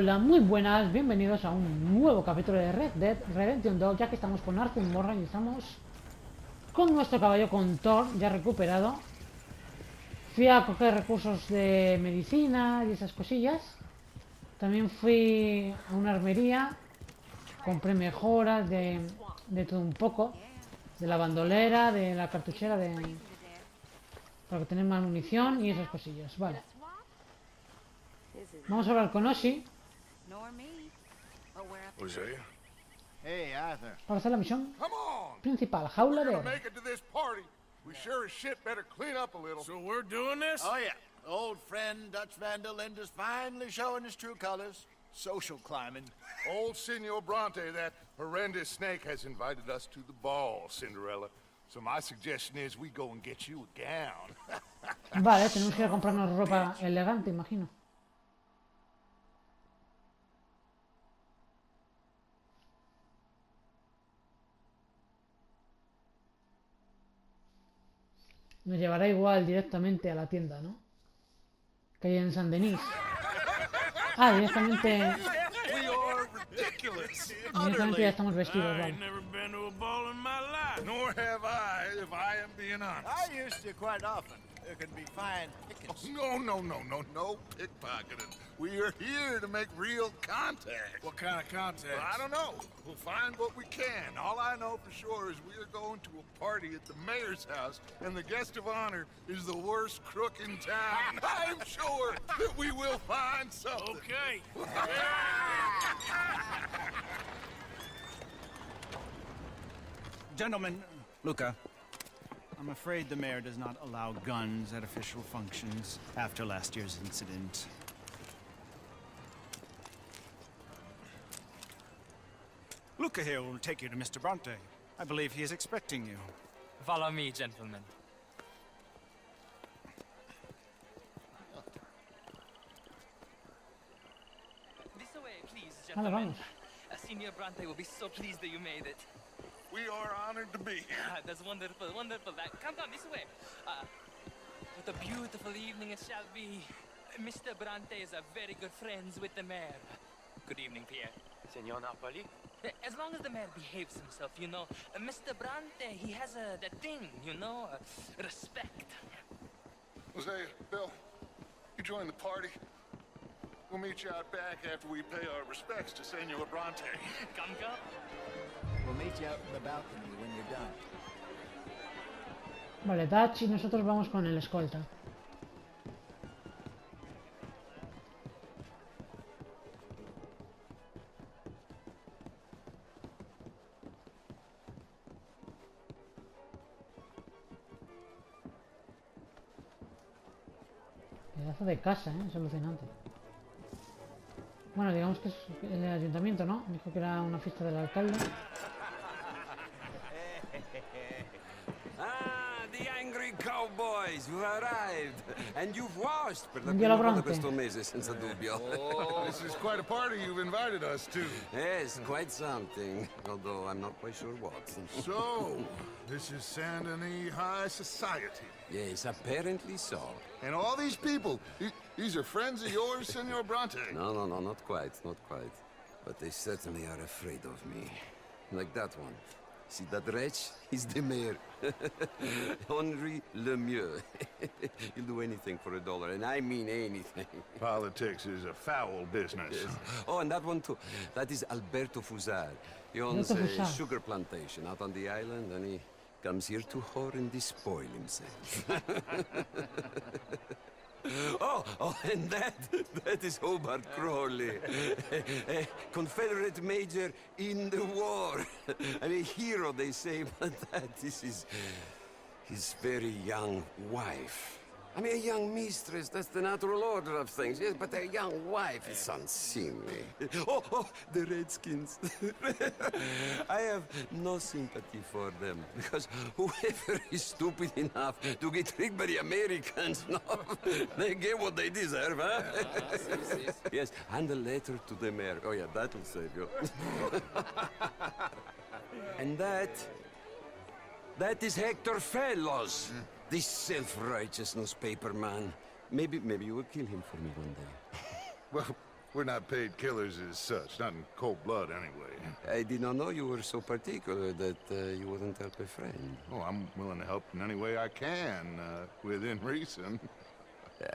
Hola, muy buenas, bienvenidos a un nuevo capítulo de Red Dead Redemption 2, ya que estamos con Arthur Morgan y estamos con nuestro caballo, con Thor, ya recuperado. Fui a coger recursos de medicina y esas cosillas. También fui a una armería, compré mejoras de todo un poco, de la bandolera, de la cartuchera, para tener más munición y esas cosillas. Vale, vamos a hablar con Oshi Hey, Arthur. para hacer la misión Come on! principal, We're jaula de gonna oro. make it to this party. We sure as shit better clean up a little. So we're doing this? Oh, yeah. Old friend Dutch Van der Linde's finally showing his true colors. Social climbing. Old Senor Bronte, that horrendous snake, has invited us to the ball, Cinderella. So my suggestion is we go and get you a gown. Vale, tenemos que ir a comprarnos ropa elegante, imagino. Nos llevará igual directamente a la tienda, ¿no? Que hay en San Denis. Ah, directamente We are ridiculous. ya estamos vestidos, I vale. ain't never been to a ball in my life. Nor have I, if I am being honest. I used to quite often. There can be fine pickings. No pickpocketing. We are here to make real contact. What kind of contact? Well, I don't know. We'll find what we can. All I know for sure is we are going to a party at the mayor's house, and the guest of honor is the worst crook in town. I'm sure that we will find something. Okay. Gentlemen, Luca, I'm afraid the mayor does not allow guns at official functions after last year's incident. Luca here will take you to Mr. Bronte. I believe he is expecting you. Follow me, gentlemen. This way, please, Vale, gentlemen. vamos. Senior Bronte will be so pleased that you made it. We are honored to be here. That's wonderful, wonderful. Come on, this way. What a beautiful evening it shall be. Mr. Bronte is a very good friends with the mayor. Good evening, Pierre. Senor Napoli? As long as the mayor behaves himself, you know. Mr. Bronte, he has that thing, you know, respect. Jose, Bill, you join the party. We'll meet you out back after we pay our respects to Senor Bronte. Come. We'll meet you out in the balcony when you're done. Vale, Dutch y nosotros vamos con el escolta. Pedazo de casa, ¿eh? Es alucinante. Bueno, digamos que es el ayuntamiento, ¿no? Dijo que era una fiesta del alcalde. Ah, the angry cowboys, you've arrived. And you've washed per la Dio la prima volta bronca. questo mese, senza dubbio. This is quite a party you've invited us to. Yes, quite something. Although I'm not quite sure what. So, this is Saint Denis High Society. Yes, apparently so. And all these people, these are friends of yours, Senor Bronte? No, not quite, not quite. But they certainly are afraid of me. Like that one. See that wretch? He's the mayor. Henri Lemieux. He'll do anything for $1, and I mean anything. Politics is a foul business. Yes. Oh, and that one too. That is Alberto Fusar. He owns Alberto a Fusar. sugar plantation out on the island, and he comes here to whore and despoil himself. Oh, and that is Hobart Crawley. A Confederate major in the war. I mean, hero, they say, but that is his very young wife. I mean, a young mistress, that's the natural order of things, yes, but a young wife is unseemly. Oh, the Redskins. I have no sympathy for them, because whoever is stupid enough to get tricked by the Americans, no, they get what they deserve, huh? Yes, and a letter to the mayor. Oh, yeah, that'll save you. And that is Hector Fellows. This self-righteous newspaper man. Maybe you will kill him for me one day. Well, We're not paid killers as such, not in cold blood anyway. I did not know you were so particular that you wouldn't help a friend. Oh, I'm willing to help in any way I can, within reason.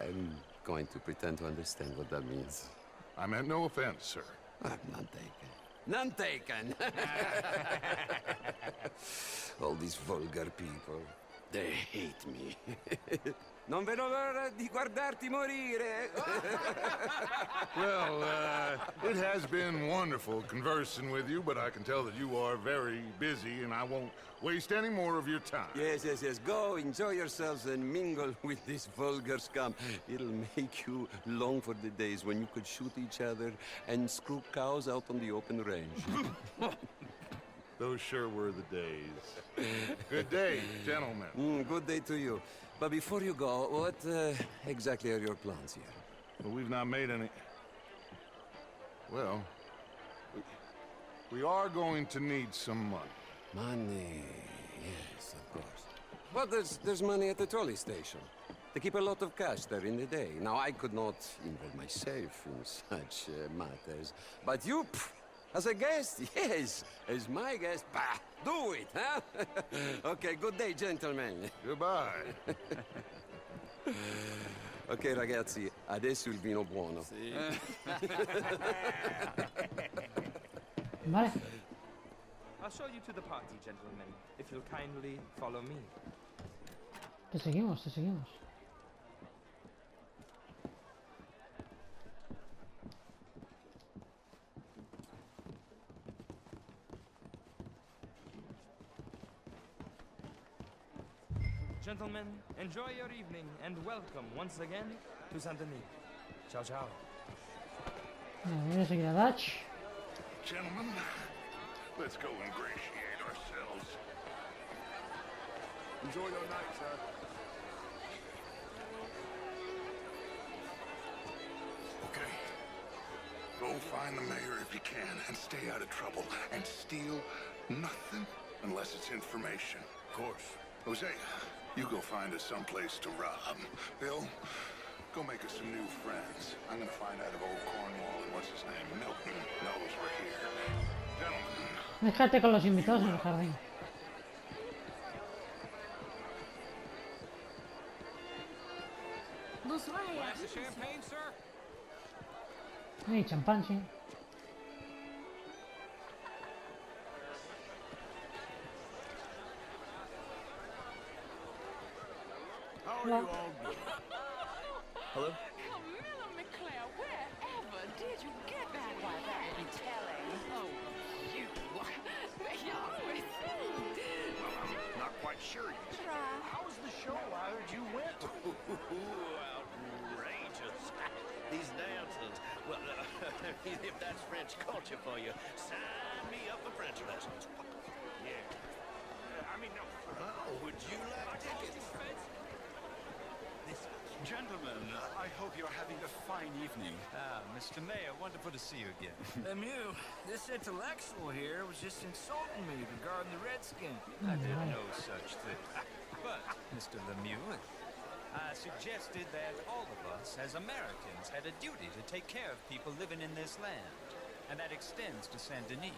I'm going to pretend to understand what that means. I meant no offense, sir. None taken. None taken! All these vulgar people. They hate me. Non vedo l'ora di guardarti morire. Well, it has been wonderful conversing with you, but I can tell that you are very busy, and I won't waste any more of your time. Yes. Go, enjoy yourselves, and mingle with this vulgar scum. It'll make you long for the days when you could shoot each other and screw cows out on the open range. Those sure were the days. Good day, gentlemen. Good day to you. But before you go, what exactly are your plans here? Well, we've not made any... Well, we are going to need some money. Money, yes, of course. But there's money at the trolley station. They keep a lot of cash there in the day. Now, I could not involve myself in such matters. But you, as a guest, yes, as my guest, bah, do it, huh? Okay, good day, gentlemen. Goodbye. Ok, ragazzi, adesso il vino buono. Vale. I'll show you to the party, gentlemen, if you'll kindly follow me. Te seguimos, te seguimos. Gentlemen, enjoy your evening and welcome once again to Saint Denis. Ciao, ciao. Voy a seguir a Dutch. Gentlemen, let's go ingratiate ourselves. Enjoy your night, sir. Okay. Go find the mayor if you can and stay out of trouble. And steal nothing unless it's information. Of course. Jose, you go find us someplace to rob. Bill, go make us some new friends. I'm gonna find out if old Cornwall and what's his name, Milton, knows we're here. Gentlemen. Déjate con los invitados en el jardín. Champagne, sir? Hey, champán, sí. How are you all doing? Hello? Oh, Miller McClare, wherever did you get that? Why, that would be telling. Oh, you. They always I'm not quite sure yet. try. How was the show? I heard you went. Outrageous. These dances. Well, if that's French culture for you, sign me up for French lessons. I mean, no. Would you like tickets? Gentlemen, I hope you're having a fine evening. Mr. Mayor, wonderful to see you again. Lemieux, this intellectual here was just insulting me regarding the Redskin. I did no such thing. But, Mr. Lemieux, I suggested that all of us, as Americans, had a duty to take care of people living in this land. And that extends to Saint Denis.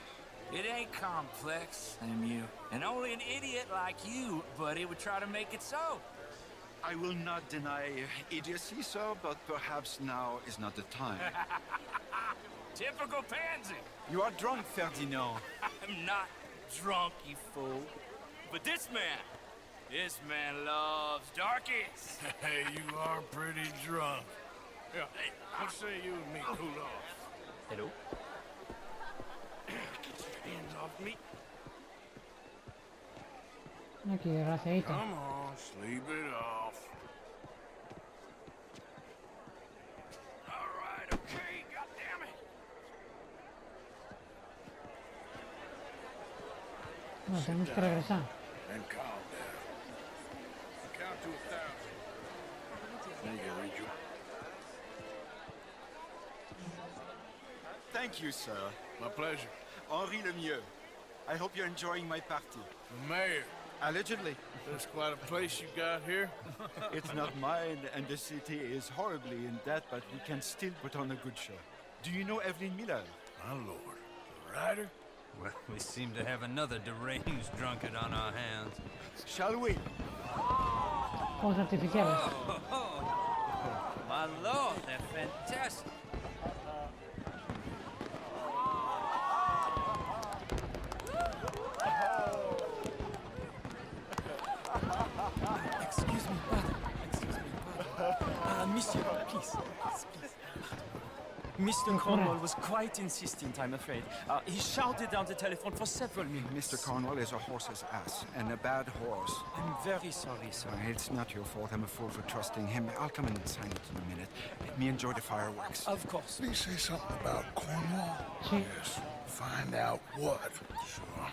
It ain't complex, Lemieux. And only an idiot like you, buddy, would try to make it so. I will not deny idiocy, sir, but perhaps now is not the time. Typical pansy. You are drunk, Ferdinand. I'm not drunk, you fool. But this man loves darkies. Hey, you are pretty drunk. Yeah, hey, what say you and me cool off? Hello? Get your hands off me. Aquí, graciadito. Come on, sleep it off. All right, okay, goddammit. No, tenemos que regresar. And calm down. Count to 1,000. Thank you, Rachel. Thank you, sir. My pleasure. Henri Lemieux. I hope you're enjoying my party. The mayor. Allegedly. That's quite a place you got here. It's not mine, and the city is horribly in debt, but we can still put on a good show. Do you know Evelyn Miller? My lord. The rider? Well, we seem to have another deranged drunkard on our hands. Shall we? Fuegos artificiales. My lord, they're fantastic. Excuse me, pardon. Excuse me, pardon. Monsieur, please. Mr. Cornwall was quite insistent, I'm afraid. He shouted down the telephone for several minutes. Mr. Cornwall is a horse's ass, and a bad horse. I'm very sorry, sir. It's not your fault. I'm a fool for trusting him. I'll come in and sign it in a minute. Let me enjoy the fireworks. Of course. Did he say something about Cornwall? Sí. Yes. Find out what. Sure.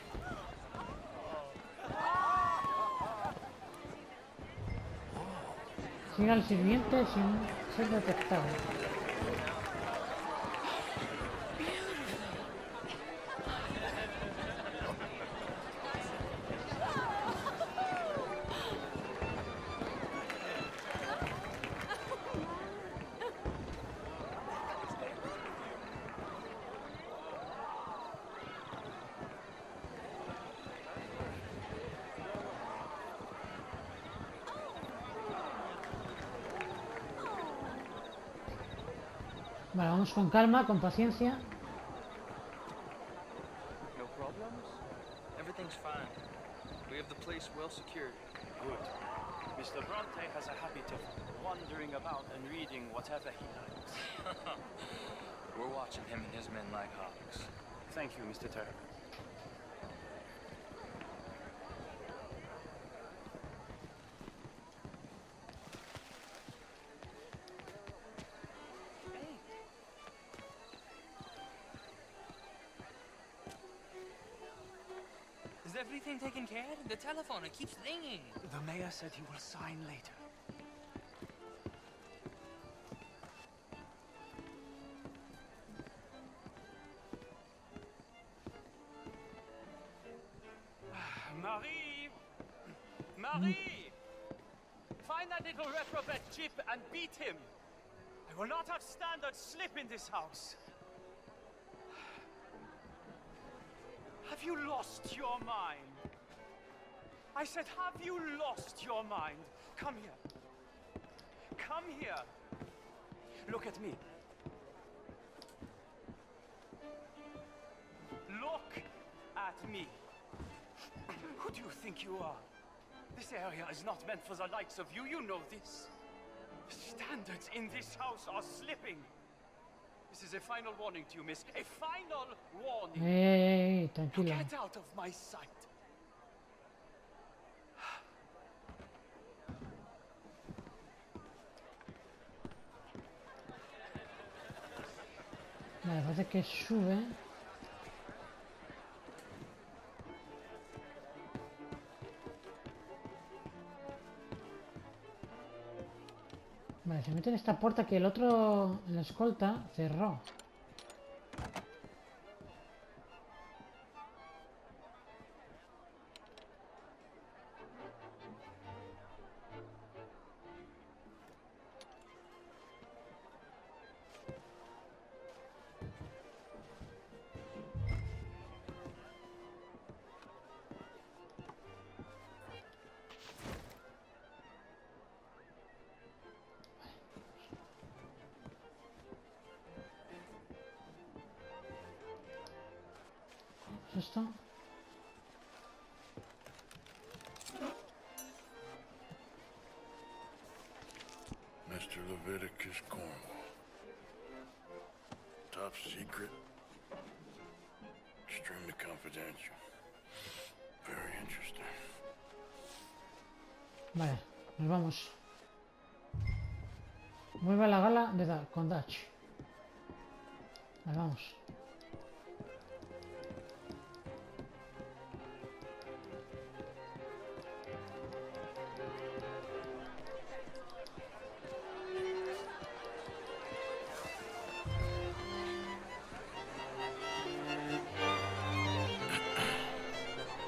Siga al sirviente sin ser detectado. Vale, vamos con calma, con paciencia. No problems? Everything's fine. We have the place well secured. Good. Mr. Bronte has a habit of wandering about and reading whatever he likes. We're watching him and his men like hawks. Thank you, Mr. Turner. Is everything taken care of? The telephone, it keeps ringing. The mayor said he will sign later. Marie! Marie! Find that little reprobate Chip and beat him. I will not have standards slip in this house. Have you lost your mind? I said, have you lost your mind? Come here. Come here. Look at me. Look at me. Who do you think you are? This area is not meant for the likes of you. You know this. Standards in this house are slipping. This is a final warning to you, miss. A final warning. Hey, tranquilo. Get out of my sight. Vale, parece que sube. Vale, se mete en esta puerta que el otro, la escolta, cerró. Esto. Mr. Leviticus Cornwall. Top secret. Extremely confidential. Very interesting. Vale, nos vamos. Vuelve a la gala con Dutch. Vale, vamos.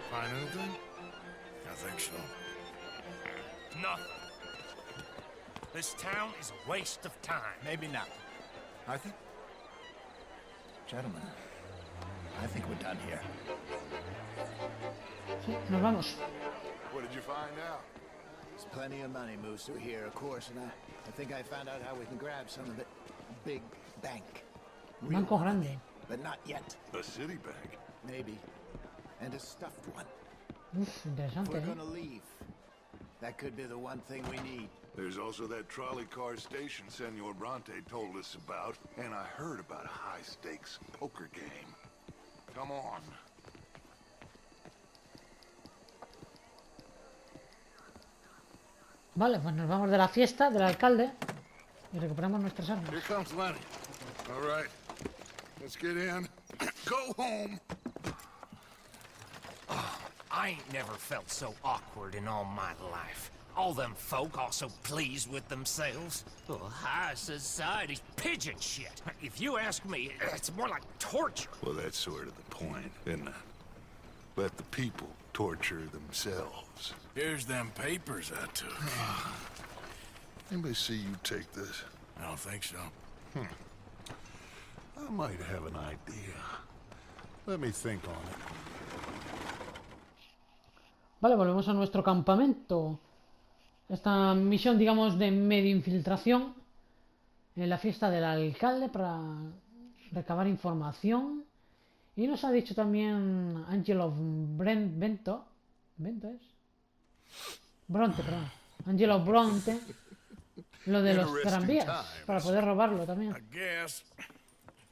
Find anything? I think so. Nothing. This town is a waste of time. Maybe not. Arthur? Gentlemen, I think we're done here. Sí, nos vamos. What did you find out? There's plenty of money moves through here, of course, and I think I found out how we can grab some of it. A big bank. Real Banco money, grande. but not yet. A city bank? Maybe. And a stuffed one. Uf, interesante, We're ¿eh? gonna leave. That could be the one thing we need. There's also that trolley car station Senor Bronte told us about, and I heard about a high-stakes poker game. Come on. Vale, pues nos vamos de la fiesta del alcalde y recuperamos nuestras armas. Here comes Lenny. All right. Let's get in. Go home. Oh, I ain't never felt so awkward in all my life. All them folk all so pleased with themselves. Oh, high society's pigeon shit. If you ask me, it's more like torture. Well, that's sort of the point, isn't it? Let the people torture themselves. Here's them papers I took. Anybody see you take this? I don't think so. I might have an idea. Let me think on it. Vale, volvemos a nuestro campamento. Esta misión, digamos, de medio infiltración en la fiesta del alcalde para recabar información. Y nos ha dicho también Angelo Bronte, Angelo Bronte, lo de los tranvías, para poder robarlo también.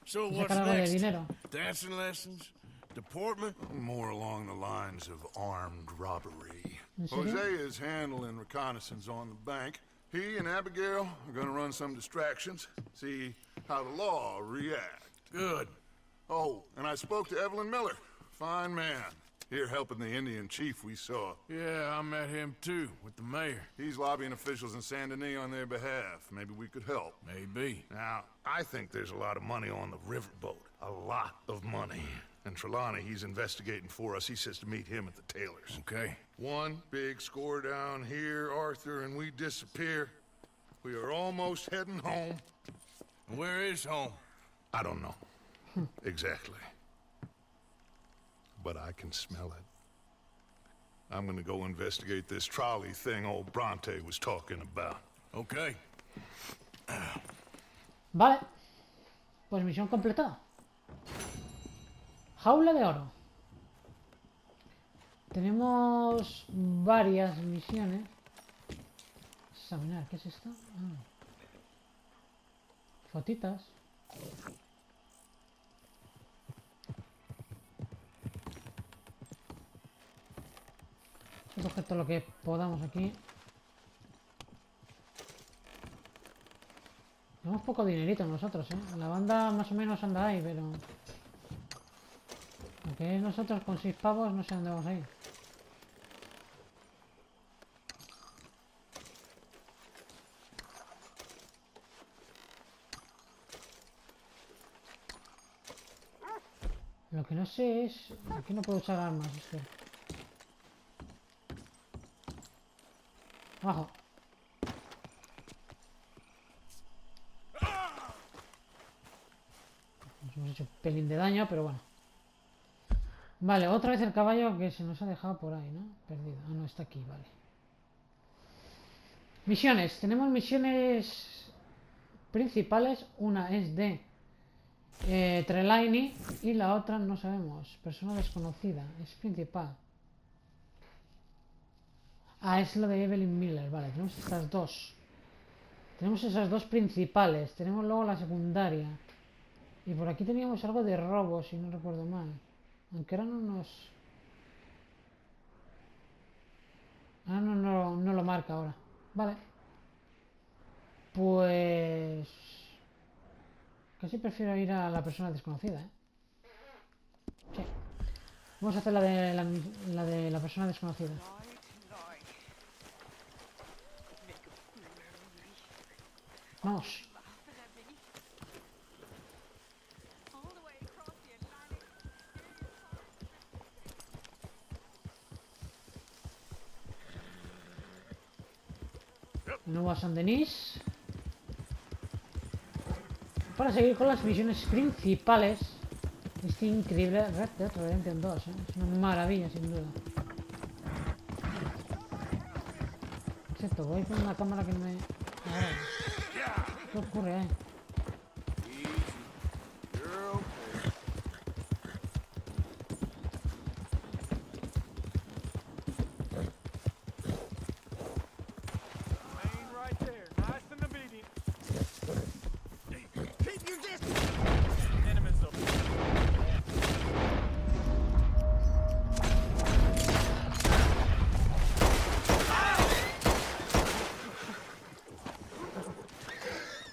So Y what's sacar algo de next? dinero. Dancing lessons? Deportment? More along the lines of armed robbery. ¿En serio? Jose is handling reconnaissance on the bank. He and Abigail are gonna run some distractions, see how the law react. Good. Oh, and I spoke to Evelyn Miller. Fine man. Here helping the Indian chief we saw. Yeah, I met him too, with the mayor. He's lobbying officials in Saint Denis on their behalf. Maybe we could help. Maybe. Now, I think there's a lot of money on the riverboat. A lot of money. And Trelawney, he's investigating for us. He says to meet him at the Taylor's. Okay. One big score down here, Arthur, and we disappear. We are almost heading home. Where is home? I don't know. Exactly. But I can smell it. I'm gonna go investigate this trolley thing old Bronte was talking about. Okay. Vale. Pues misión completada. Jaula de oro. Tenemos varias misiones. Examinar, ¿qué es esto? Ah. Fotitas. Voy a coger todo lo que podamos aquí. Tenemos poco dinerito nosotros, ¿eh? La banda más o menos anda ahí, pero... Aunque nosotros con 6 pavos no sé dónde vamos a ir. Lo que no sé es... Aquí no puedo usar armas, espera. Abajo. Nos hemos hecho un pelín de daño, pero bueno. Vale, otra vez el caballo que se nos ha dejado por ahí, ¿no? Perdido. Ah, no, está aquí, vale. Misiones. Tenemos misiones principales. Una es de Trelawney y la otra no sabemos. Persona desconocida. Es principal. Ah, es lo de Evelyn Miller. Vale, tenemos estas dos. Tenemos esas dos principales. Tenemos luego la secundaria. Y por aquí teníamos algo de robo, si no recuerdo mal. Aunque ahora no nos... Ahora no lo marca ahora. Vale. Pues... Casi prefiero ir a la persona desconocida, ¿eh? Sí. Vamos a hacer la de la persona desconocida. Vamos. Nuevo a San Denis. Para seguir con las misiones principales. Es increíble Red Dead Redemption 2, ¿eh? Es una maravilla, sin duda. Excepto, voy con una cámara que me... A ver. ¿Qué ocurre ahí?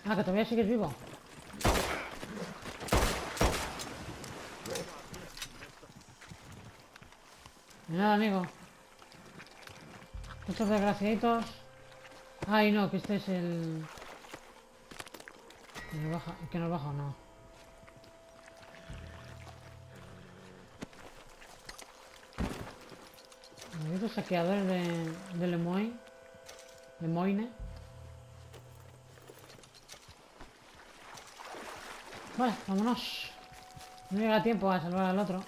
Ah, que todavía sigues vivo. Nada, amigo. Estos desgraciaditos. Ay, no, que este es el... Que nos baja o no. Estos saqueadores de Lemoyne. Vale, vámonos. No llega tiempo a salvar al otro.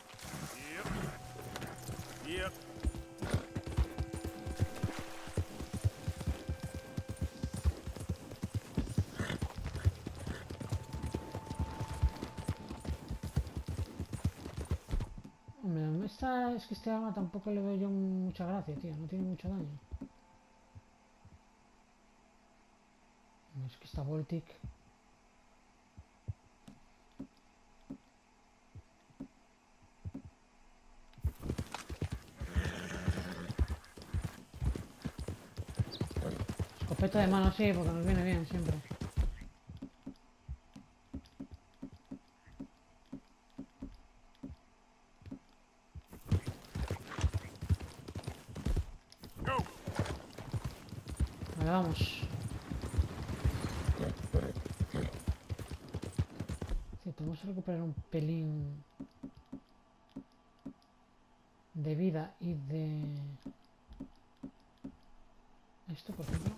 Hombre, es que este arma tampoco le veo yo mucha gracia, tío. No tiene mucho daño. No, es que esta Voltic... Escopeta de mano, sí, porque nos viene bien siempre. Vale, vamos. Sí, tenemos que recuperar un pelín de vida y de... Esto, por ejemplo.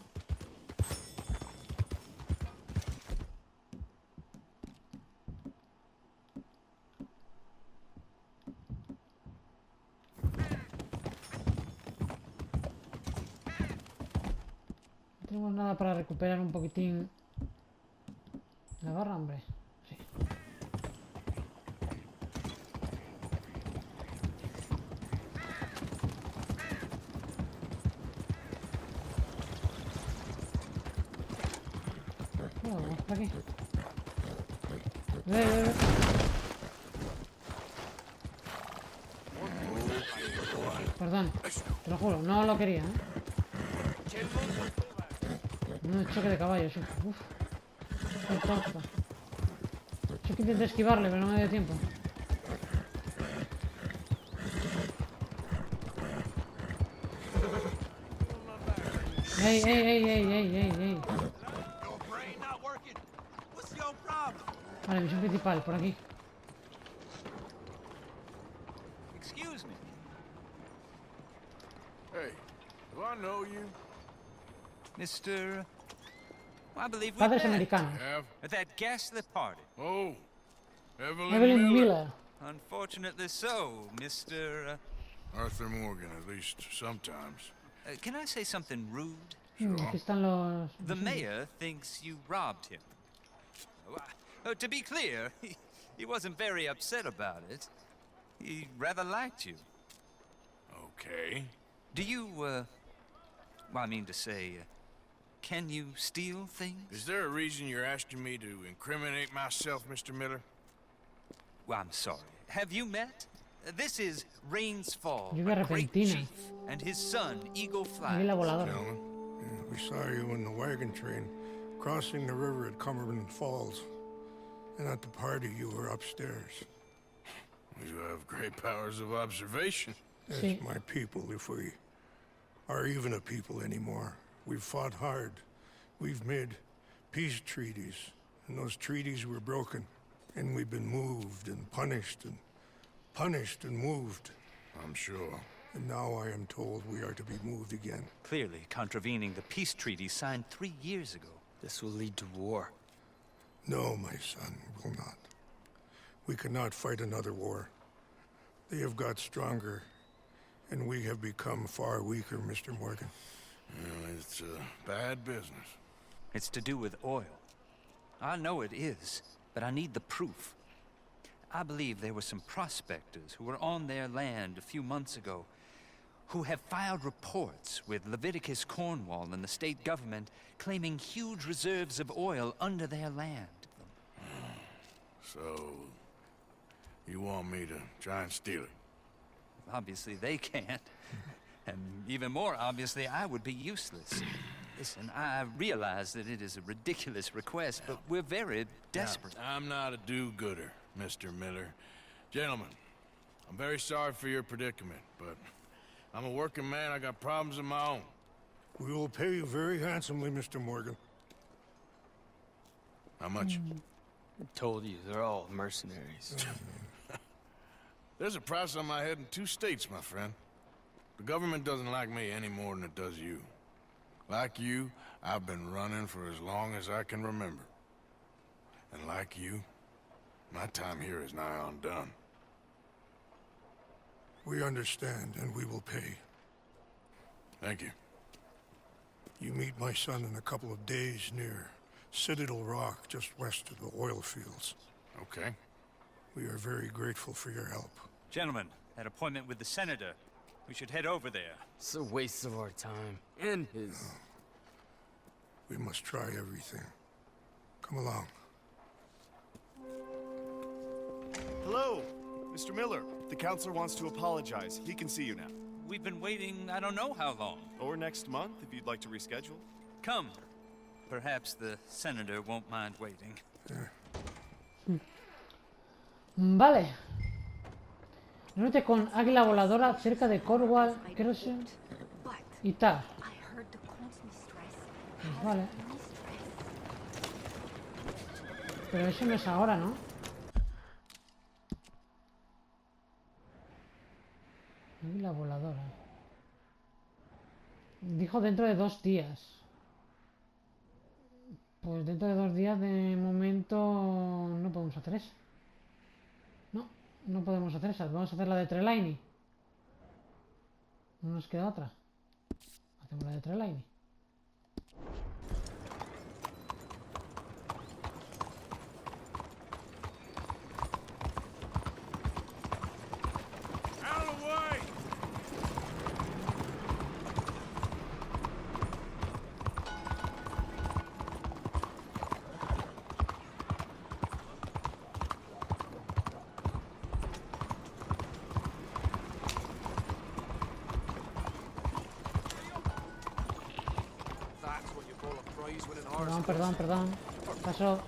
No tenemos nada para recuperar un poquitín la barra, hombre. Sí. Bueno, vamos por aquí. Ve. Perdón, te lo juro, no lo quería, ¿eh? No, choque de caballo, sí. Uf. Qué tonto. Yo que intenté esquivarle, pero no me dio tiempo. ¡Ey! Vale, misión principal, por aquí. Excuse me. Hey, do I know you? Mr. I believe we Padres met americanos. at that ghastly party. Oh, Evelyn Miller. Unfortunately so, Mr. Arthur Morgan, at least sometimes. Can I say something rude? Aquí están los... The mayor thinks you robbed him. To be clear, he wasn't very upset about it. He rather liked you. Okay. Do you, well, I mean to say, can you steal things? Is there a reason you're asking me to incriminate myself, Mr. Miller? Well, I'm sorry. Have you met? This is Rains Fall, Lluvia a great repentina. chief, and his son, Eagle Flies. Águila voladora. Gentlemen, we saw you in the wagon train crossing the river at Cumberland Falls. And at the party, you were upstairs. You have great powers of observation. Yes, my people, if we are even a people anymore. We've fought hard. We've made peace treaties. And those treaties were broken. And we've been moved and punished and moved. I'm sure. And now I am told we are to be moved again. Clearly contravening the peace treaty signed 3 years ago. This will lead to war. No, my son, will not. We cannot fight another war. They have got stronger, and we have become far weaker, Mr. Morgan. Well, it's bad business. It's to do with oil. I know it is, but I need the proof. I believe there were some prospectors who were on their land a few months ago who have filed reports with Leviticus Cornwall and the state government claiming huge reserves of oil under their land. So, you want me to try and steal it? Obviously they can't. And even more obviously, I would be useless. Listen, I realize that it is a ridiculous request, but we're very desperate. Now, I'm not a do-gooder, Mr. Miller. Gentlemen, I'm very sorry for your predicament, but I'm a working man. I got problems of my own. We will pay you very handsomely, Mr. Morgan. How much? I told you, they're all mercenaries. There's a price on my head in 2 states, my friend. The government doesn't like me any more than it does you. Like you, I've been running for as long as I can remember. And like you, my time here is nigh undone. We understand, and we will pay. Thank you. You meet my son in a couple of days near Citadel Rock, just west of the oil fields. Okay. We are very grateful for your help. Gentlemen, that appointment with the senator. We should head over there. It's a waste of our time. And his. We must try everything. Come along. Hello, Mr. Miller. The counselor wants to apologize. He can see you now. We've been waiting I don't know how long. Or next month, if you'd like to reschedule. Come. Perhaps the senator won't mind waiting. Vale. Reúnete con Águila Voladora cerca de Cornwall, Crescent y tal. Pues vale. Pero eso no es ahora, ¿no? Águila Voladora. Dijo dentro de 2 días. Pues dentro de 2 días de momento no podemos hacer eso. No podemos hacer esa. Vamos a hacer la de Trelawney. No nos queda otra. Hacemos la de Trelawney. Perdón. Pasó.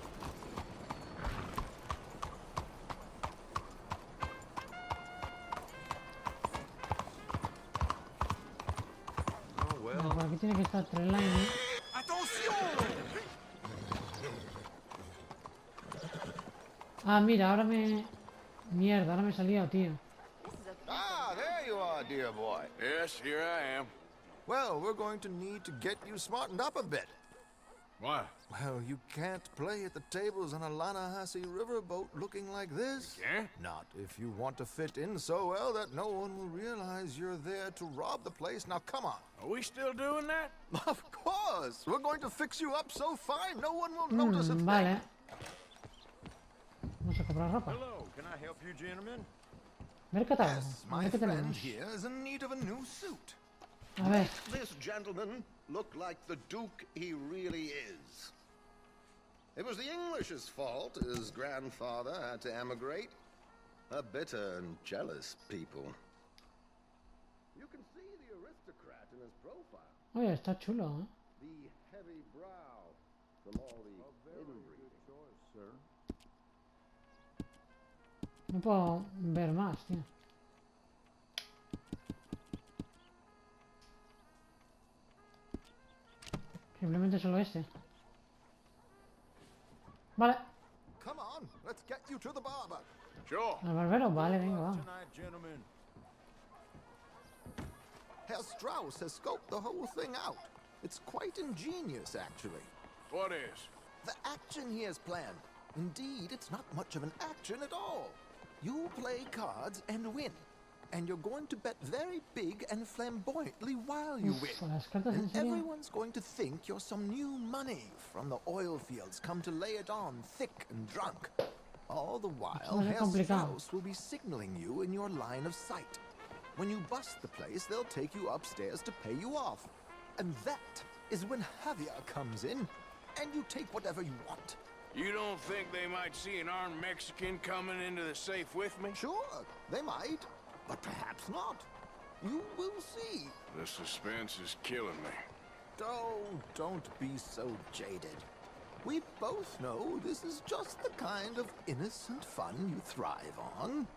Bueno, por aquí tiene que estar Trelawney. Ah, mira, ahora me... Mierda, ahora me he salido, tío. Ah, there you are, dear boy. Yes, here I am. Well, we're going to need to get you smartened up a bit. Why? Well, you can't play at the tables on a Lannahechee riverboat looking like this. Yeah? Not if you want to fit in so well that no one will realize you're there to rob the place. Now, come on. Are we still doing that? Of course. We're going to fix you up so fine no one will notice a thing. Vale. Vamos a comprar ropa. Hello, can I help you, gentlemen? Ver catálogo. Yes, A my ver qué friend tenemos. here is in need of a new suit. A ver. This gentleman look like the Duke he really is. It was the English's fault his grandfather had to emigrate. A bitter and jealous people. You can see the aristocrat in his profile. Oye, está chulo, ¿eh? The heavy brow from all the inbreeding. Choice, sir. No puedo ver más, tío. Simplemente solo este. Vale. Come on, let's get you to the barber. Sure. Al barbero, vale, venga, va. Tonight, gentlemen. Herr Strauss has scoped the whole thing out. It's quite ingenious, actually. What is? The action he has planned. Indeed, it's not much of an action at all. You play cards and win. And you're going to bet very big and flamboyantly while you win. And everyone's going to think you're some new money from the oil fields come to lay it on thick and drunk. All the while, Herr Strauss will be signaling you in your line of sight. When you bust the place, they'll take you upstairs to pay you off. And that is when Javier comes in, and you take whatever you want. You don't think they might see an armed Mexican coming into the safe with me? Sure, they might. But perhaps not. You will see. The suspense is killing me. Oh, don't be so jaded. We both know this is just the kind of innocent fun you thrive on.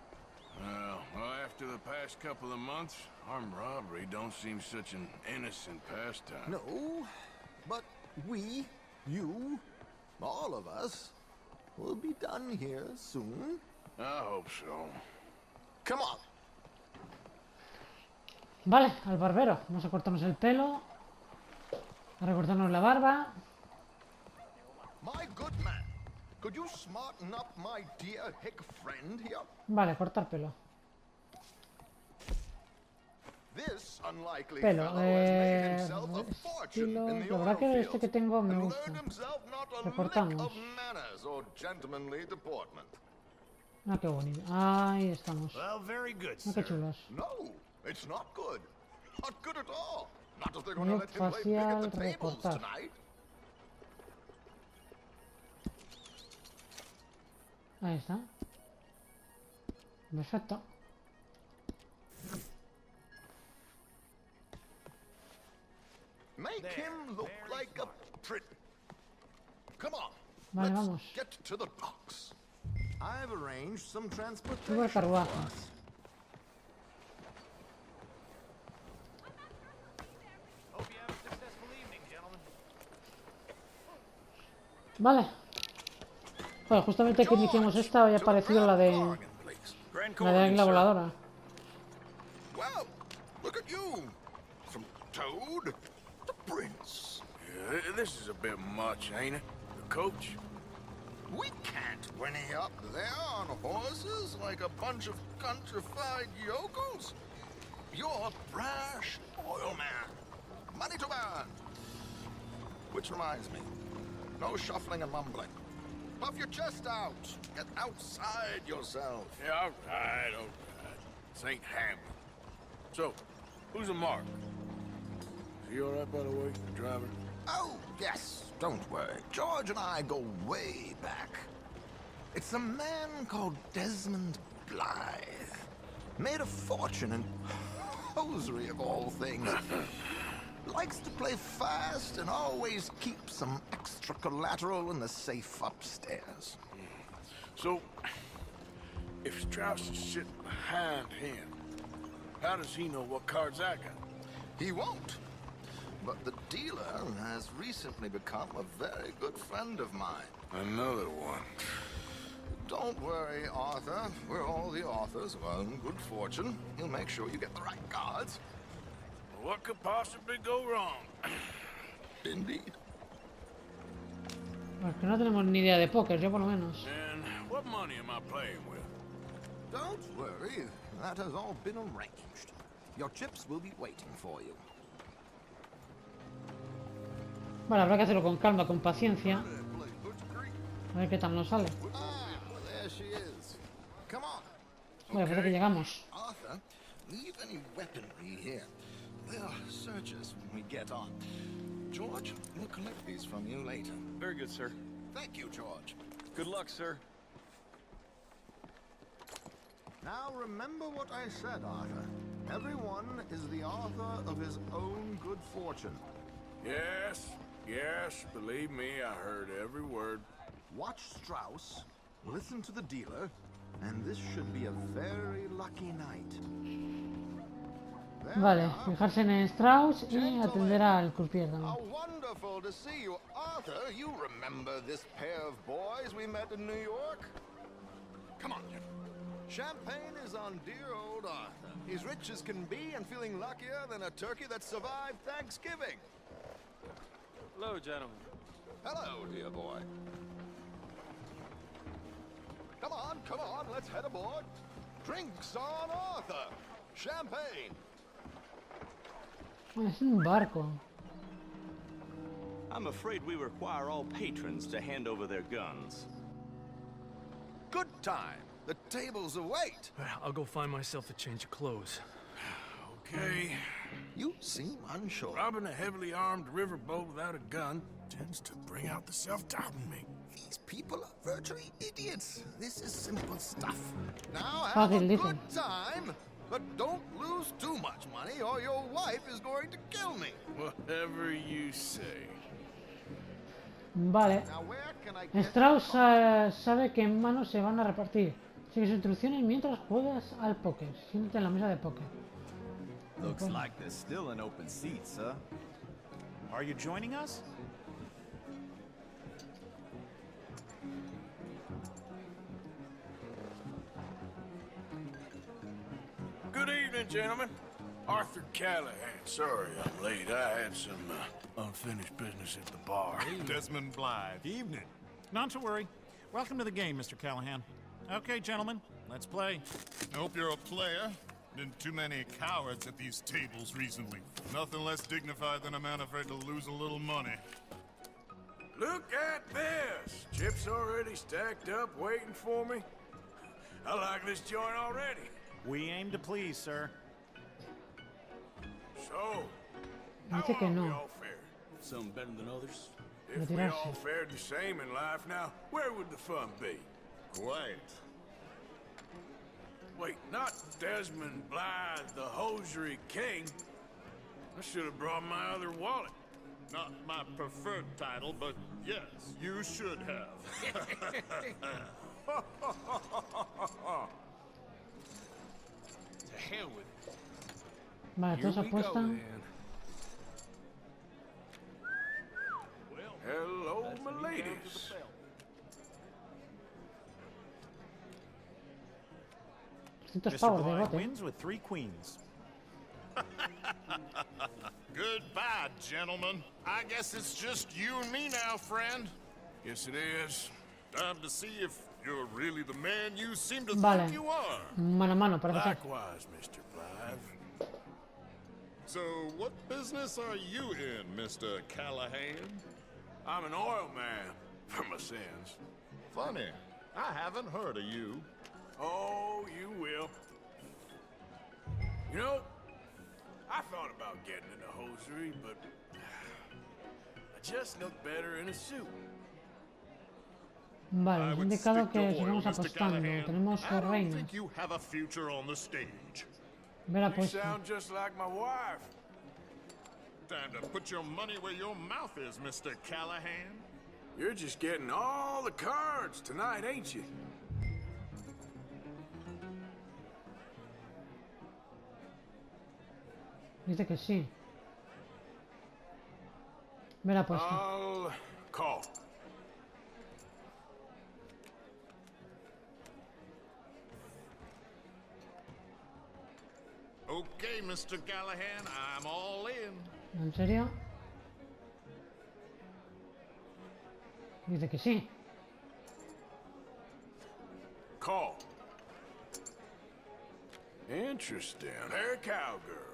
Well, after the past couple of months, armed robbery don't seem such an innocent pastime. No, but we, you, all of us, will be done here soon. I hope so. Come on. Vale, al barbero. Vamos a cortarnos el pelo. A recortarnos la barba. My good man, could you smarten up my dear hick friend here? Vale, cortar pelo. This unlikely Pelo, fellow has made himself a fortune estilo... in the La verdad que oil este que tengo me gusta. himself not a lick Recortamos. of manners or gentlemanly deportment. Ah, qué bonito. Ahí estamos. Well, very good, Ah, qué chulos. No, it's not good. Not good at all. Not if they're going to Look let him play big facial, at the tables recortar. tonight. Ahí está. Perfecto. Make him look like a prick. Come on. Vale, Let's vamos. get to the docks. I've arranged some Subo el transportation for carruaje. us. Vale. Bueno, justamente que iniciamos esta había aparecido la de águila voladora. Well, look at you. From Toad to Prince. Yeah, this is a bit much, ain't it? The coach? We can't whinny up there on horses like a bunch of countrified yokels. You're a brash oil man. Money to burn. Which reminds me, no shuffling and mumbling. Puff your chest out. Get outside yourself. Yeah, all right. This ain't Hamlet. So, who's a mark? Is he all right, by the way, the driver? Oh, yes. Don't worry. George and I go way back. It's a man called Desmond Blythe. Made a fortune in hosiery of all things. Likes to play fast and always keeps some extra collateral in the safe upstairs. So, if Strauss is sitting behind him, how does he know what cards I got? He won't. But the dealer has recently become a very good friend of mine. Another one. Don't worry, Arthur. We're all the authors of our own good fortune. He'll make sure you get the right cards. What could possibly go wrong? Indeed. Porque no tenemos ni idea de póker, yo por lo menos. And what money am I playing with? Don't worry. That has all been arranged. Your chips will be waiting for you. Vale, habrá que hacerlo con calma, con paciencia. A ver qué tal nos sale. There she is. Come on. Vale, parece que llegamos. Arthur, leave any weaponry here. They'll search us when we get on. George, we'll collect these from you later. Very good, sir. Thank you, George. Good luck, sir. Now remember what I said, Arthur. Everyone is the author of his own good fortune. Yes, believe me, I heard every word. Watch Strauss, listen to the dealer, and this should be a very lucky night. Vale, fijarse en Strauss y atender al croupier también. How wonderful to see you. Arthur, you remember this pair of boys we met in New York? Come on, Jim. Champagne is on dear old Arthur. He's rich as can be and feeling luckier than a turkey that survived Thanksgiving. Hello, gentlemen. Hello, dear boy. come on, let's head aboard. Drinks on Arthur. Champagne. Es un barco. I'm afraid we require all patrons to hand over their guns. Good time. The tables await. I'll go find myself a change of clothes. Okay. You seem unsure. Robbing a heavily armed riverboat without a gun tends to bring out the self-doubt in me. These people are virtually idiots. This is simple stuff. Now have a good time, but don't lose too much money or your wife is going to kill me. Whatever you say. Vale. Strauss sabe que en mano se van a repartir. Sigue sus instrucciones mientras juegas al póker. Siéntate en la mesa de póker. Looks like there's still an open seat, sir. Are you joining us? Good evening, gentlemen. Arthur Callahan. Sorry I'm late. I had some unfinished business at the bar. Desmond Blythe. Evening. Not to worry. Welcome to the game, Mr. Callahan. Okay, gentlemen, let's play. I hope you're a player. Been too many cowards at these tables recently. Nothing less dignified than a man afraid to lose a little money. Look at this! Chips already stacked up, waiting for me. I like this joint already. We aim to please, sir. So, Dice que no. some better than others? If we all fared the same in life now, where would the fun be? Quiet. Wait, not Desmond Blythe, the hosiery king. I should have brought my other wallet. Not my preferred title, but yes, you should have. To hell with it. Vale, todos apuestan. Hello, my ladies. Mr. Blythe wins with 3 queens. Goodbye, gentlemen. I guess it's just you and me now, friend. Yes, it is. Time to see if you're really the man you seem to Vale. think you are. Mano a mano, parece ser. Likewise, Mr. Blythe. So, what business are you in, Mr. Callahan? I'm an oil man, for my sins. Funny. I haven't heard of you. Oh, you will. You know, I thought about getting into hosiery, but I just look better in a suit. Vale, nos ha indicado que sigamos apostando. Tenemos I don't reino. think you have a future on the stage. Ve la You apuesta. sound just like my wife. Time to put your money where your mouth is, Mr. Callahan. You're just getting all the cards tonight, ain't you? Dice que sí. Ve la apuesta. I'll call. Okay, Mr. Callahan, I'm all in. ¿En serio? Dice que sí. Call. Interesting. They're cowgirls.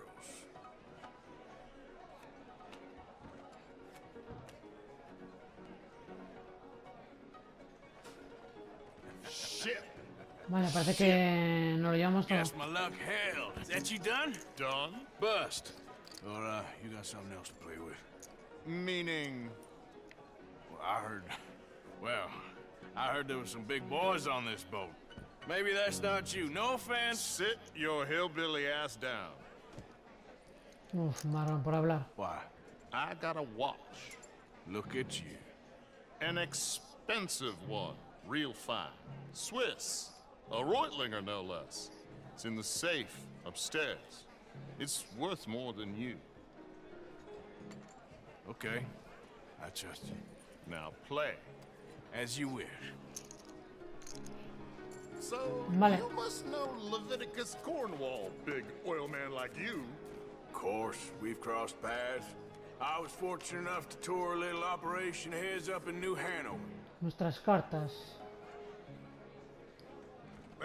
Shit. Vale, parece que nos lo llevamos todo. Guess my luck held. Is that you done? Done? Bust. Or, you got something else to play with? Meaning? Well, I heard there was some big boys on this boat. Maybe that's not you. No offense. Sit your hillbilly ass down. Uf, marrón por hablar. Why? I got a watch. Look at you. An expensive one. Real fine. Swiss. A Reutlinger, no less. It's in the safe upstairs. It's worth more than you. Okay. I trust you. Now play. As you wish. So, Vale. you must know Leviticus Cornwall, big oil man like you. Of course, we've crossed paths. I was fortunate enough to tour a little operation of his up in New Hanover. Nuestras cartas.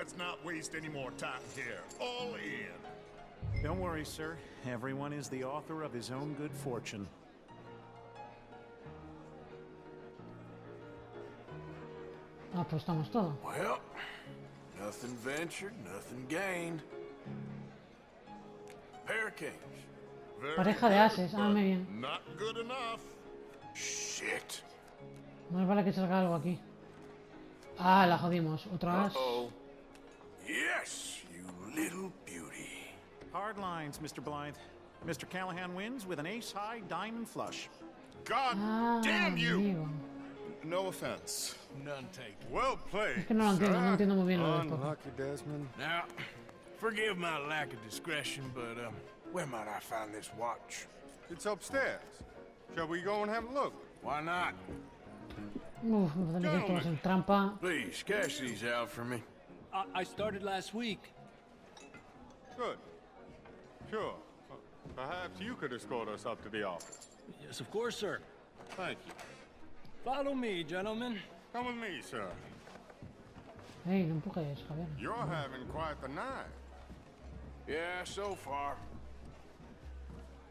Let's not waste any more time here. All in. Don't worry, sir. Everyone is the author of his own good fortune. Apostamos todo. Well, nothing ventured, nothing gained. Pair of kings. Pareja de ases, muy bien. Not good enough. Shit. Más vale que salga algo aquí. Ah, la jodimos. Otra as. Yes, you little beauty. Hard lines, Mr. Blythe. Mr. Callahan wins with an ace-high diamond flush. God damn you! Amigo. No offense. None taken. Well played. Es que no lo entiendo, no entiendo muy bien lo de esto. Unlucky, Desmond. Now, forgive my lack of discretion, but where might I find this watch? It's upstairs. Shall we go and have a look? Why not? Uf, me parece que esto va a ser trampa. Please, cash these out for me. I started last week. Good. Sure. Perhaps you could escort us up to the office. Yes, of course, sir. Thank you. Follow me, gentlemen. Come with me, sir. Hey, no empujes, Javier. You're having quite the night. Yeah, so far.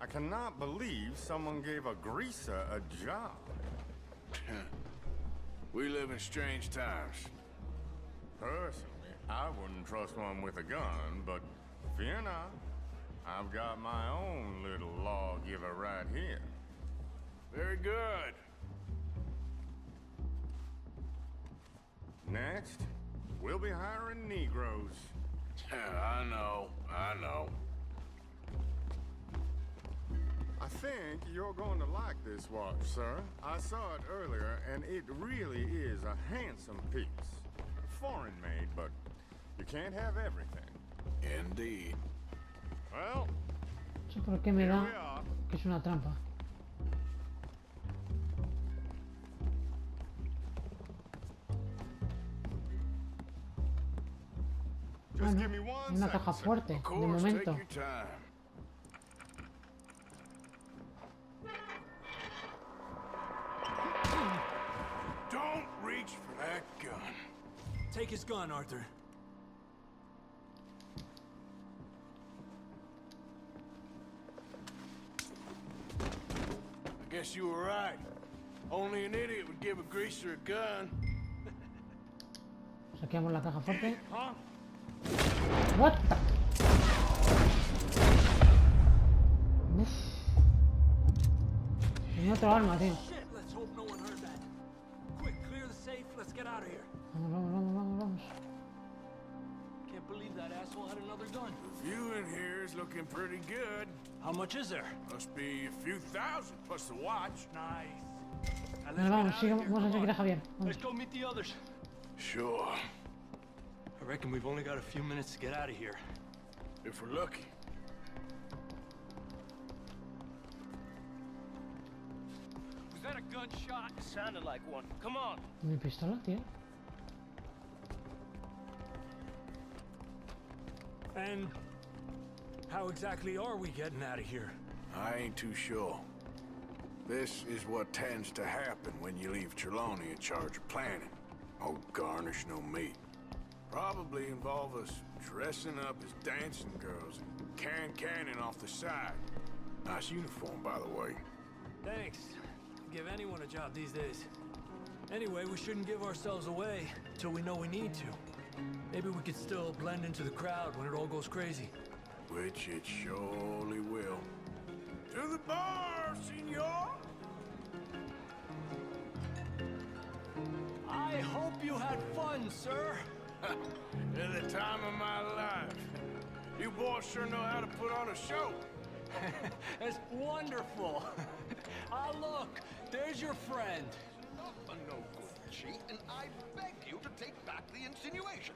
I cannot believe someone gave a greaser a job. We live in strange times. Personally, I wouldn't trust one with a gun, but fear not. I've got my own little lawgiver right here. Very good. Next, we'll be hiring Negroes. I know. I think you're going to like this watch, sir. I saw it earlier, and it really is a handsome piece. Foreign made, but you can't have everything. Indeed. Well, No sé por qué me da que es una trampa. just give me one Una caja second, fuerte, Of de course, take momento. your time. Don't reach for that gun. Take his gun, Arthur. I guess you were right. Only an idiot would give a greaser a gun. Saqueamos la caja fuerte. Huh? What the... Uf. Tenía otro arma, tío. Shit, let's hope no one heard that. Quick, clear the safe. Let's get out of here. Vamos. Can't believe that asshole had another gun. The view in here is looking pretty good. How much is there? Must be a few thousand plus the watch. Nice. Now, Vale, vamos, vamos a seguir a Javier. Vamos. Let's go meet the others. Sure. I reckon we've only got a few minutes to get out of here. If we're lucky. Was that a gunshot? It sounded like one. Come on. Mi pistola, tío. And how exactly are we getting out of here? I ain't too sure. This is what tends to happen when you leave Trelawney in charge of planning. Oh, garnish no meat. Probably involve us dressing up as dancing girls and cannon off the side. Nice uniform, by the way. Thanks. Give anyone a job these days. Anyway, we shouldn't give ourselves away till we know we need to. Maybe we could still blend into the crowd when it all goes crazy. Which it surely will. To the bar, senor! I hope you had fun, sir. At the time of my life. You boys sure know how to put on a show. It's wonderful. Ah, look, there's your friend. A no good cheat, and I beg you to take back the insinuation.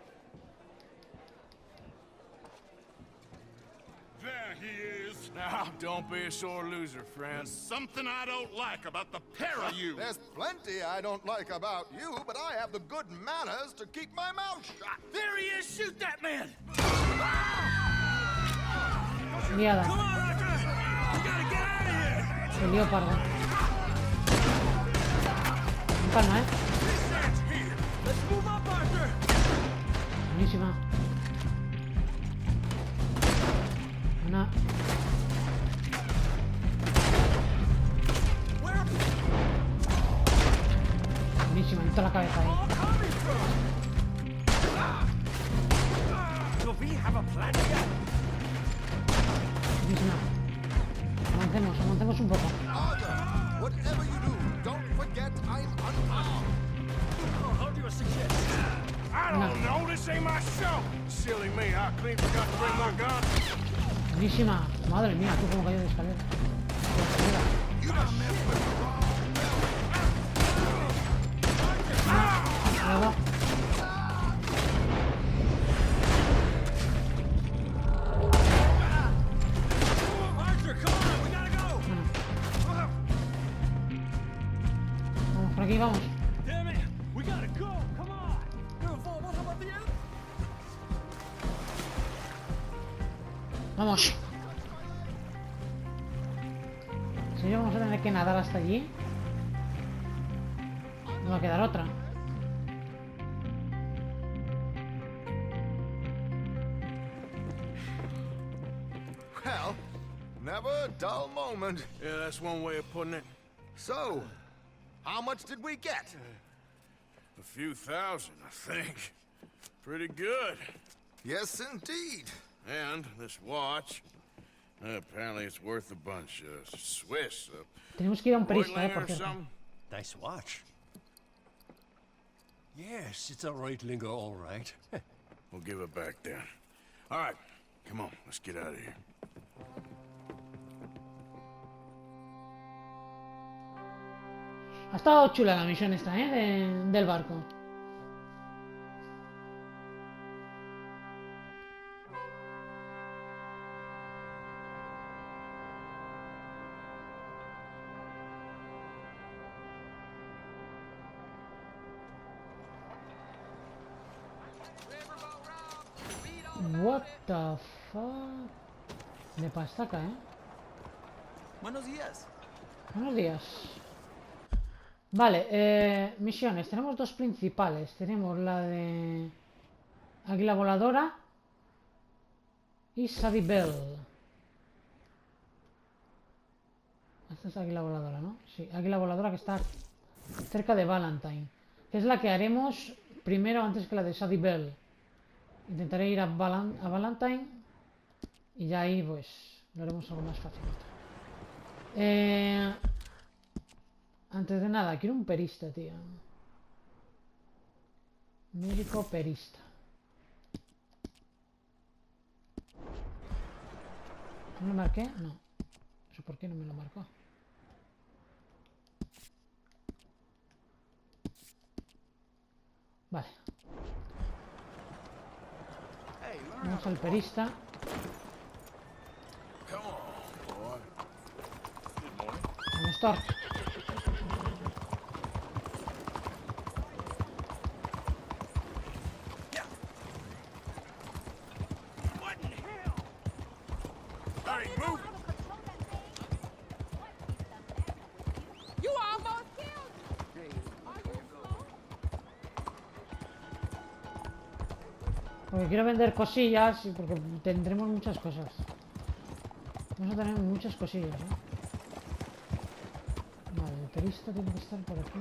There he is. Now, don't be a sore loser, friend. There's something I don't like about the pair of you. There's plenty I don't like about you, but I have the good manners to keep my mouth shut. There he is! Shoot that man! Liada. Come on, Arthur! We gotta get out of here! Se lió parda. Con calma, Let's move up, Arthur! Buenísima. Una. Buenísima, en toda la cabeza ahí. Buenísima. Avancemos un poco. Whatever you do, don't forget I'm unarmed. How do you suggest? I don't know. This ain't my show. Silly me, I clean forgot to bring my gun. Buenísima. Madre mía, tú como cayó de escalera. Nada. Vamos, por aquí vamos. Vamos. Si yo vamos a tener que nadar hasta allí, no va a quedar otra. Well, never a dull moment. Yeah, that's one way of putting it. So, how much did we get? A few thousand, I think. Pretty good. Yes, indeed. And this watch, apparently it's worth a bunch. Swiss. Tenemos que ir a un perista, por or cierto. something. Nice watch. Yes, it's a Reutlinger, all right. We'll give it back then. All right, come on, let's get out of here. Ha estado chula la misión esta, del barco. What the fuck? De pastaca, Buenos días. Buenos días. Vale, misiones. Tenemos dos principales. Tenemos la de Águila Voladora y Sadie Bell. Esta es Águila Voladora, ¿no? Sí, Águila Voladora, que está cerca de Valentine. Que es la que haremos primero antes que la de Sadie Bell. Intentaré ir a Valentine y ya ahí pues lo haremos algo más fácil. Antes de nada, quiero un perista, tío. Médico perista. ¿No lo marqué? No. No sé por qué no me lo marcó. Vale. Vamos al perista. Vamos, Thor. You almost killed me. Porque quiero vender cosillas y porque tendremos muchas cosas. Vamos a tener muchas cosillas, Vale, el perista tiene que estar por aquí.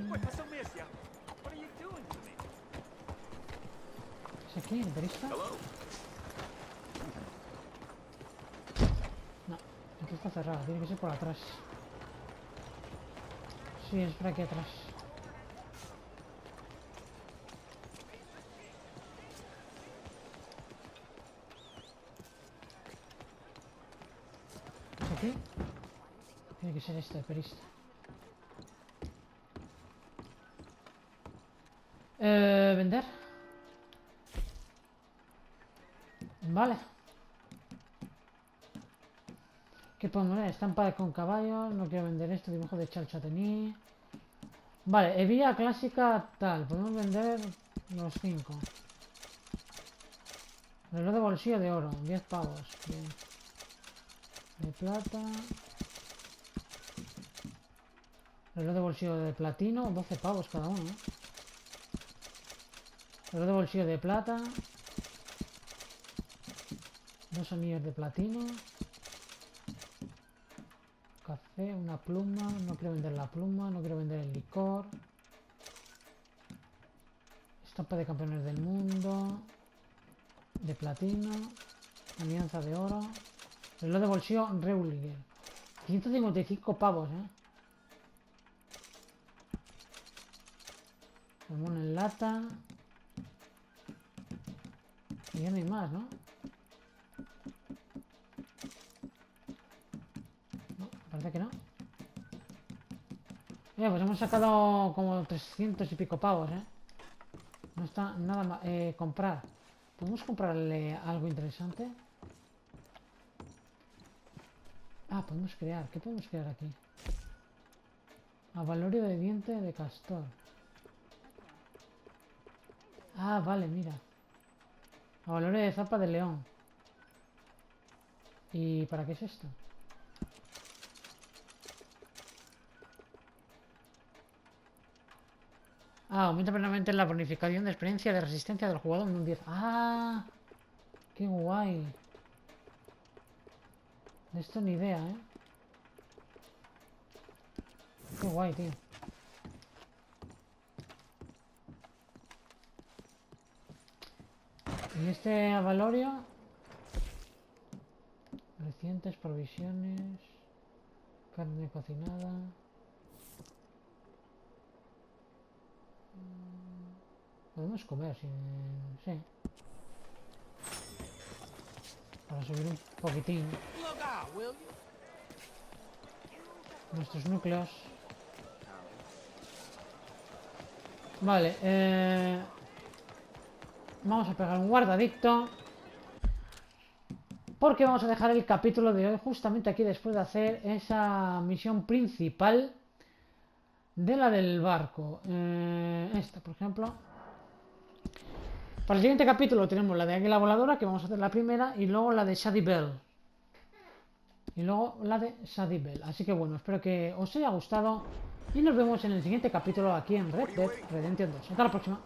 ¿Es aquí el perista? No, aquí está cerrado, tiene que ser por atrás. Sí, es por aquí atrás. ¿Es aquí? Tiene que ser este, el perista. Vender. Vale. ¿Qué podemos ver? Estampa con caballos. No quiero vender esto. Dibujo de chalchatení. Vale, hebilla clásica tal. Podemos vender los 5. Reloj de bolsillo de oro. 10 pavos. Bien. De plata. Reloj de bolsillo de platino. 12 pavos cada uno. Reloj de bolsillo de plata. 2 anillos de platino. Café, una pluma. No quiero vender la pluma, no quiero vender el licor. Estampa de campeones del mundo. De platino. Alianza de oro. Reloj de bolsillo Reuliger. 155 pavos, Salmón en lata. Y ya no hay más, ¿no? No, parece que no. Pues hemos sacado como 300 y pico pavos, No está nada más. Comprar. ¿Podemos comprarle algo interesante? Ah, podemos crear. ¿Qué podemos crear aquí? Avalorio de diente de castor. Ah, vale, mira. Avalorio de zapa de león. ¿Y para qué es esto? Ah, aumenta plenamente la bonificación de experiencia de resistencia del jugador en un 10. ¡Ah! ¡Qué guay! De esto ni idea, Qué guay, tío. En este avalorio... Recientes provisiones... Carne cocinada... Podemos comer, sí. Para subir un poquitín nuestros núcleos. Vale, vamos a pegar un guardadicto, porque vamos a dejar el capítulo de hoy justamente aquí después de hacer esa misión principal de la del barco. Esta, por ejemplo. Para el siguiente capítulo tenemos la de Águila Voladora, que vamos a hacer la primera, y luego la de Shady Bell. Así que bueno, espero que os haya gustado y nos vemos en el siguiente capítulo aquí en Red Dead Redemption 2. Hasta la próxima.